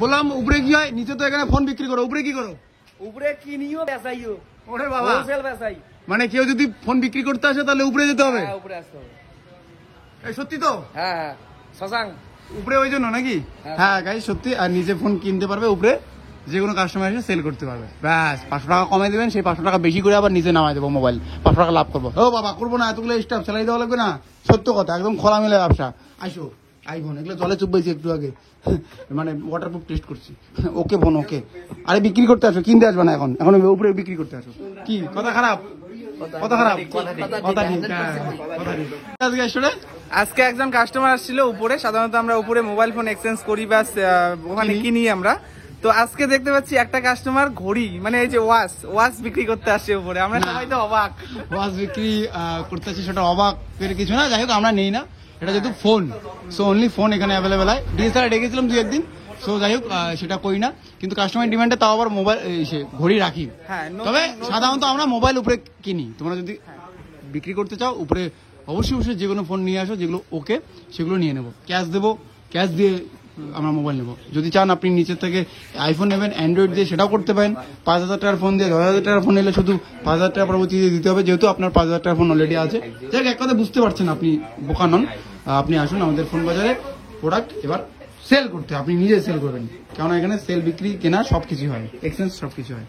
বললাম উপরে কি হয়, নিচে তো এখানে ফোন বিক্রি করো, উপরে কি করো? উপরে কিনিও বেচাইও। ওরে বাবা, হোলসেল বেচাই। মানে কেউ যদি ফোন বিক্রি করতে আসে তাহলে উপরে যেতে হবে? হ্যাঁ, উপরে আসতে হবে। এই সত্যি তো? হ্যাঁ হ্যাঁ, শশাঙ্ক উপরে ওই জন্য নাকি? হ্যাঁ গাইস সত্যি। আর নিজে ফোন কিনতে পারবে উপরে, যে কোনো কাস্টমার এসে সেল করতে পারবে। ব্যাস 500 টাকা কমাই দেবেন, সেই 500 টাকা বেশি করে আবার নিচে নামাই দেবো মোবাইল, 500 টাকা লাভ করবো। ও বাবা করবো না, এতগুলো স্টাফ স্যালারি দেওয়া লাগবে না। সত্য কথা, একদম খোলা মেলে ব্যবসা। আইসো আইফোন, এগুলো জলে চুপবাইছি একটু আগে, মানে ওয়াটারপ্রুফ টেস্ট করছি। ওকে বোন ওকে। আরে বিক্রি করতে আসো, কিনতে আসবে না এখন, এখন উপরে বিক্রি করতে আসো। কি কথা খারাপ? কথা খারাপ? কথা ঠিক। আজকে আসলে আজকে একজন কাস্টমার আসছিল উপরে। সাধারণত আমরা উপরে মোবাইল ফোন এক্সচেঞ্জ করি বা ওখানে কিনি আমরা। তো আজকে দেখতে পাচ্ছি একটা কাস্টমার ঘড়ি, মানে এই যে ওয়াচ বিক্রি করতে আসছে উপরে। আমরা সবাই তো অবাক। ওয়াচ বিক্রি করতে আসছে, সেটা অবাক কিছু না। যাই হোক আমরা নেই না, এটা যেহেতু ফোন, সো অনলি ফোন এখানে অ্যাভেলেবেল হয়। ডিএসএলআর ডেকেছিলাম 2 একদিন, সো যাই হোক সেটা করি না। কিন্তু কাস্টমার ডিমান্ডে তাও আবার মোবাইল ঘড়ি রাখি। হ্যাঁ, তবে সাধারণত আমরা মোবাইল উপরে কিনি। তোমরা যদি বিক্রি করতে চাও উপরে অবশ্যই যে কোনো ফোন নিয়ে আসো, যেগুলো ওকে সেগুলো নিয়ে নেবো। ক্যাশ দেবো, ক্যাশ দিয়ে আমরা মোবাইল নেবো। যদি চান আপনি নিচের থেকে আইফোন নেবেন, অ্যান্ড্রয়েড দিয়ে সেটাও করতে পারেন। 5,000 টাকার ফোন দিয়ে 10,000 টাকার ফোন নিলে শুধু 5,000 টাকা পরবর্তীতে দিতে হবে, যেহেতু আপনার 5,000 টাকার ফোন অলরেডি আছে। যাক, এক কথা বুঝতে পারছেন, আপনি বোকা নন। আপনি আসুন আমাদের ফোন বাজারে, প্রোডাক্ট এবার সেল করতে, আপনি নিজে সেল করবেন। কেননা এখানে সেল বিক্রি কেনা সবকিছু হয়, এক্সচেঞ্জ সবকিছু হয়।